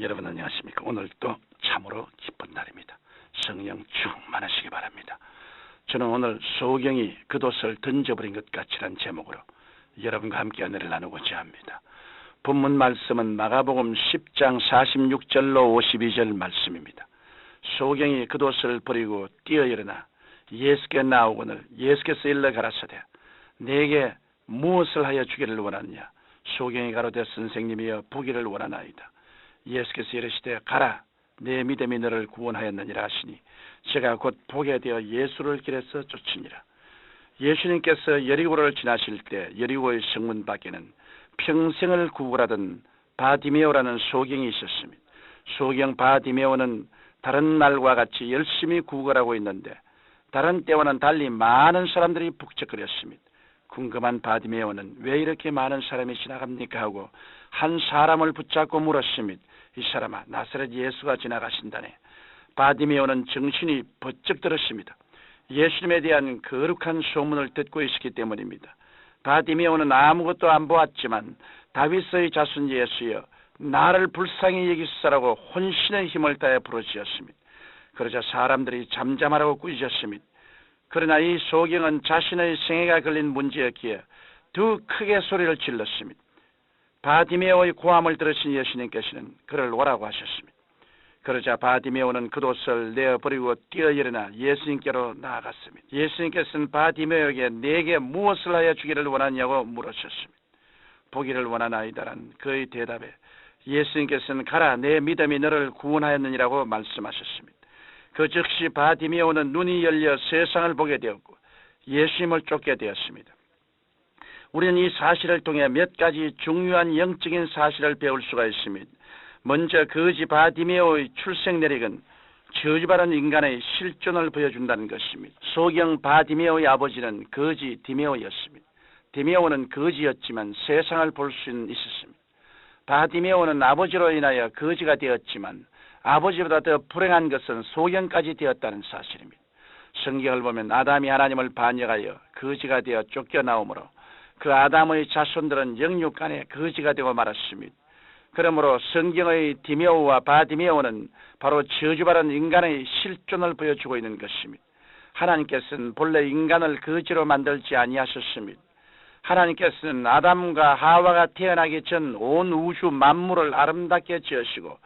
여러분 안녕하십니까? 오늘도 참으로 기쁜 날입니다. 성령 충만하시기 바랍니다. 저는 오늘 소경이 겉옷을 던져버린 것 같이란 제목으로 여러분과 함께 은혜를 나누고자 합니다. 본문 말씀은 마가복음 10장 46절로 52절 말씀입니다. 소경이 겉옷을 버리고 뛰어 일어나 예수께 나오거늘 예수께서 일러 가라사대 내게 무엇을 하여 주기를 원하느냐? 소경이 가로되 선생님이여 보기를 원하나이다. 예수께서 이르시되 가라 내 믿음이 너를 구원하였느니라 하시니 제가 곧 보게 되어 예수를 길에서 쫓으니라. 예수님께서 여리고를 지나실 때 여리고의 성문 밖에는 평생을 구걸하던 바디메오라는 소경이 있었습니다. 소경 바디메오는 다른 날과 같이 열심히 구걸하고 있는데 다른 때와는 달리 많은 사람들이 북적거렸습니다. 궁금한 바디메오는 왜 이렇게 많은 사람이 지나갑니까 하고 한 사람을 붙잡고 물었습니다. 이 사람아 나사렛 예수가 지나가신다네. 바디메오는 정신이 번쩍 들었습니다. 예수님에 대한 거룩한 소문을 듣고 있었기 때문입니다. 바디메오는 아무것도 안 보았지만 다윗의 자손 예수여 나를 불쌍히 여기소서라고 혼신의 힘을 다해 부르짖었습니다. 그러자 사람들이 잠잠하라고 꾸짖었습니다. 그러나 이 소경은 자신의 생애가 걸린 문제였기에 더 크게 소리를 질렀습니다. 바디메오의 고함을 들으신 예수님께서는 그를 오라고 하셨습니다. 그러자 바디메오는 겉옷을 내어버리고 뛰어 일어나 예수님께로 나아갔습니다. 예수님께서는 바디메오에게 내게 무엇을 하여 주기를 원하냐고 물으셨습니다. 보기를 원하나이다란 그의 대답에 예수님께서는 가라 내 믿음이 너를 구원하였느니라고 말씀하셨습니다. 그 즉시 바디메오는 눈이 열려 세상을 보게 되었고 예수님을 쫓게 되었습니다. 우리는 이 사실을 통해 몇 가지 중요한 영적인 사실을 배울 수가 있습니다. 먼저 거지 바디메오의 출생 내력은 저주받은 인간의 실존을 보여준다는 것입니다. 소경 바디메오의 아버지는 거지 디메오였습니다. 디메오는 거지였지만 세상을 볼 수는 있었습니다. 바디메오는 아버지로 인하여 거지가 되었지만 아버지보다 더 불행한 것은 소경까지 되었다는 사실입니다. 성경을 보면 아담이 하나님을 반역하여 거지가 되어 쫓겨나오므로 그 아담의 자손들은 영육간에 거지가 되고 말았습니다. 그러므로 성경의 디메오와 바디메오는 바로 저주받은 인간의 실존을 보여주고 있는 것입니다. 하나님께서는 본래 인간을 거지로 만들지 아니하셨습니다. 하나님께서는 아담과 하와가 태어나기 전 온 우주 만물을 아름답게 지으시고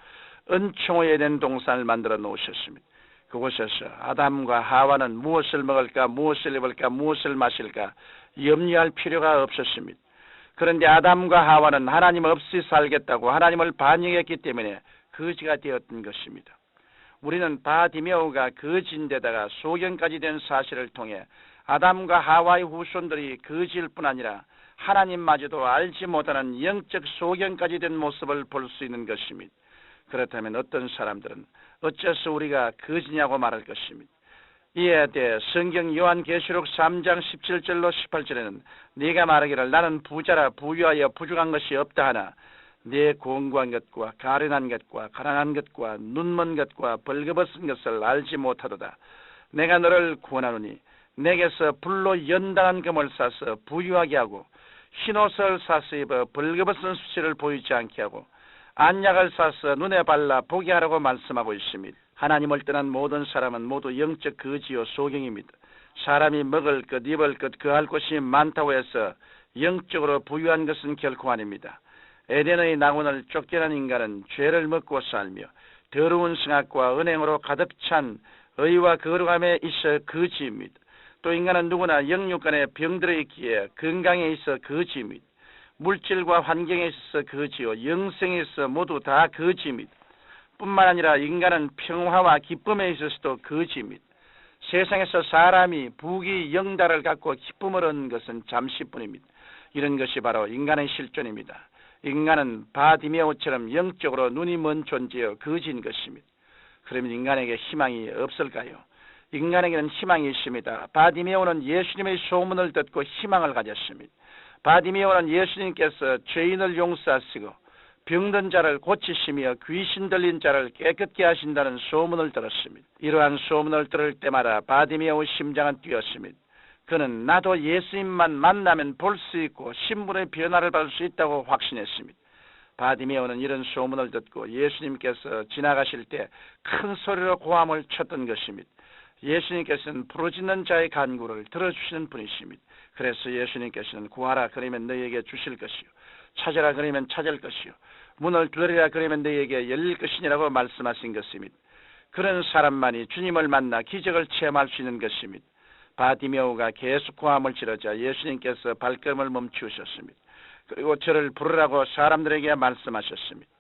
은총의 에덴 동산을 만들어 놓으셨습니다. 그곳에서 아담과 하와는 무엇을 먹을까, 무엇을 입을까, 무엇을 마실까 염려할 필요가 없었습니다. 그런데 아담과 하와는 하나님 없이 살겠다고 하나님을 반역했기 때문에 거지가 되었던 것입니다. 우리는 바디메오가 거지인데다가 소경까지 된 사실을 통해 아담과 하와의 후손들이 거지일 뿐 아니라 하나님마저도 알지 못하는 영적 소경까지 된 모습을 볼 수 있는 것입니다. 그렇다면 어떤 사람들은 어째서 우리가 거지냐고 말할 것입니다. 이에 대해 성경 요한계시록 3장 17절로 18절에는 네가 말하기를 나는 부자라 부유하여 부족한 것이 없다 하나 네 공고한 것과 가련한 것과 가난한 것과 눈먼 것과 벌거벗은 것을 알지 못하도다. 내가 너를 구원하노니 내게서 불로 연단한 금을 싸서 부유하게 하고 흰옷을 사서 입어 벌거벗은 수치를 보이지 않게 하고 안약을 사서 눈에 발라 보게 하라고 말씀하고 있습니다. 하나님을 떠난 모든 사람은 모두 영적 거지요 소경입니다. 사람이 먹을 것, 입을 것, 거할 곳이 많다고 해서 영적으로 부유한 것은 결코 아닙니다. 에덴의 낙원을 쫓겨난 인간은 죄를 먹고 살며 더러운 성악과 은행으로 가득 찬 의와 거룩함에 있어 거지입니다. 또 인간은 누구나 영육간에 병들어 있기에 건강에 있어 거지입니다. 물질과 환경에 있어서 거지요 영생에 있어 모두 다 거지입니다. 뿐만 아니라 인간은 평화와 기쁨에 있어서도 거지입니다. 세상에서 사람이 부귀 영달을 갖고 기쁨을 얻는 것은 잠시뿐입니다. 이런 것이 바로 인간의 실존입니다. 인간은 바디메오처럼 영적으로 눈이 먼 존재여 거지인 것입니다. 그러면 인간에게 희망이 없을까요? 인간에게는 희망이 있습니다. 바디메오는 예수님의 소문을 듣고 희망을 가졌습니다. 바디메오는 예수님께서 죄인을 용서하시고 병든 자를 고치시며 귀신 들린 자를 깨끗게 하신다는 소문을 들었습니다. 이러한 소문을 들을 때마다 바디메오의 심장은 뛰었습니다. 그는 나도 예수님만 만나면 볼 수 있고 신분의 변화를 받을 수 있다고 확신했습니다. 바디메오는 이런 소문을 듣고 예수님께서 지나가실 때 큰 소리로 고함을 쳤던 것입니다. 예수님께서는 부르짖는 자의 간구를 들어주시는 분이십니다. 그래서 예수님께서는 구하라 그러면 너희에게 주실 것이요, 찾으라 그러면 찾을 것이요, 문을 두드리라 그러면 너희에게 열릴 것이니라고 말씀하신 것입니다. 그런 사람만이 주님을 만나 기적을 체험할 수 있는 것입니다. 바디메오가 계속 고함을 지르자 예수님께서 발걸음을 멈추셨습니다. 그리고 저를 부르라고 사람들에게 말씀하셨습니다.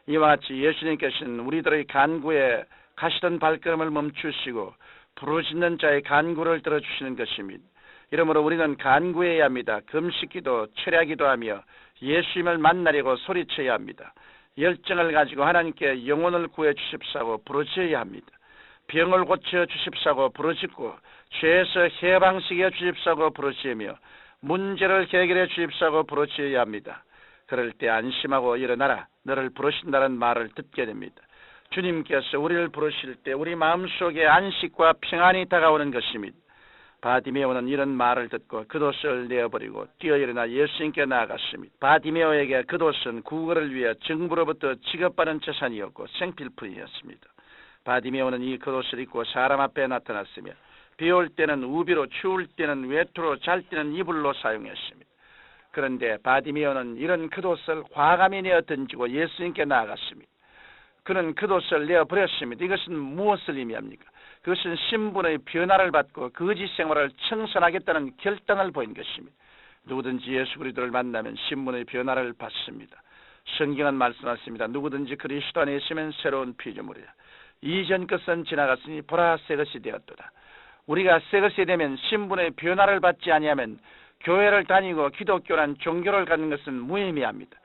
이와 같이 예수님께서는 우리들의 간구에 가시던 발걸음을 멈추시고 부르짖는 자의 간구를 들어주시는 것입니다. 이러므로 우리는 간구해야 합니다. 금식기도 철야기도 하며 예수님을 만나려고 소리쳐야 합니다. 열정을 가지고 하나님께 영혼을 구해 주십사고 부르짖어야 합니다. 병을 고쳐 주십사고 부르짖고 죄에서 해방시켜 주십사고 부르짖으며 문제를 해결해 주십사고 부르짖어야 합니다. 그럴 때 안심하고 일어나라 너를 부르신다는 말을 듣게 됩니다. 주님께서 우리를 부르실 때 우리 마음속에 안식과 평안이 다가오는 것입니다. 바디메오는 이런 말을 듣고 겉옷을 내어버리고 뛰어 일어나 예수님께 나아갔습니다. 바디메오에게 겉옷은 구걸을 위해 정부로부터 지급받은 재산이었고 생필품이었습니다. 바디메오는 이 겉옷을 입고 사람 앞에 나타났으며 비올 때는 우비로, 추울 때는 외투로, 잘 때는 이불로 사용했습니다. 그런데 바디메오는 이런 겉옷을 과감히 내어 던지고 예수님께 나아갔습니다. 그는 겉옷을 내어버렸습니다. 이것은 무엇을 의미합니까? 그것은 신분의 변화를 받고 거짓 생활을 청산하겠다는 결단을 보인 것입니다. 누구든지 예수 그리스도를 만나면 신분의 변화를 받습니다. 성경은 말씀하십니다. 누구든지 그리스도 안에 있으면 새로운 피조물이야. 이전 것은 지나갔으니 보라 새 것이 되었도다. 우리가 새 것이 되면 신분의 변화를 받지 아니하면 교회를 다니고 기독교란 종교를 갖는 것은 무의미합니다.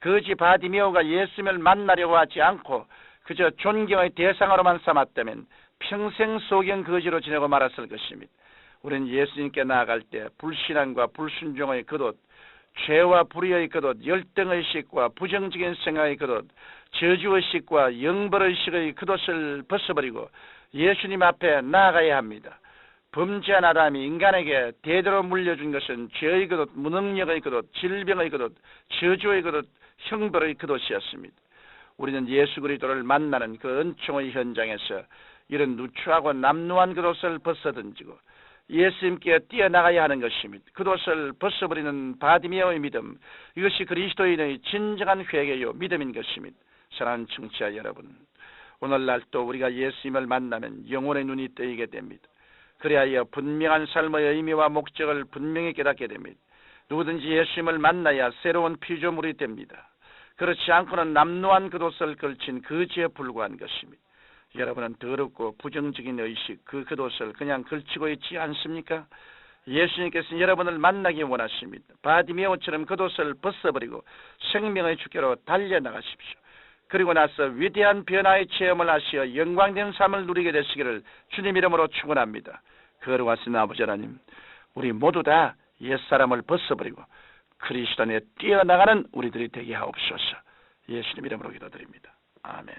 거지 바디메오가 예수님을 만나려고 하지 않고 그저 존경의 대상으로만 삼았다면 평생 소경 거지로 지내고 말았을 것입니다. 우리는 예수님께 나아갈 때 불신앙과 불순종의 겉옷, 죄와 불의의 겉옷, 열등의식과 부정적인 생각의 겉옷, 저주의식과 영벌의식의 겉옷을 벗어버리고 예수님 앞에 나아가야 합니다. 범죄한 아담이 인간에게 대대로 물려준 것은 죄의 겉옷, 무능력의 겉옷, 질병의 겉옷, 저주의 겉옷, 형벌의 겉옷이었습니다. 우리는 예수 그리스도를 만나는 그 은총의 현장에서 이런 누추하고 남루한 겉옷을 벗어던지고 예수님께 뛰어나가야 하는 것입니다. 겉옷을 벗어버리는 바디메오의 믿음, 이것이 그리스도인의 진정한 회개요 믿음인 것입니다. 사랑하는 청취자 여러분, 오늘날 또 우리가 예수님을 만나면 영혼의 눈이 뜨이게 됩니다. 그리하여 분명한 삶의 의미와 목적을 분명히 깨닫게 됩니다. 누구든지 예수님을 만나야 새로운 피조물이 됩니다. 그렇지 않고는 남루한 겉옷을 걸친 거지에 불과한 것입니다. 여러분은 더럽고 부정적인 의식, 그 겉옷을 그냥 걸치고 있지 않습니까? 예수님께서는 여러분을 만나기 원하십니다. 바디메오처럼 겉옷을 벗어버리고 생명의 주께로 달려나가십시오. 그리고 나서 위대한 변화의 체험을 하시어 영광된 삶을 누리게 되시기를 주님 이름으로 축원합니다. 거룩하신 아버지 하나님, 우리 모두 다 옛사람을 벗어버리고 그리스도 안에 뛰어나가는 우리들이 되게 하옵소서. 예수님 이름으로 기도드립니다. 아멘.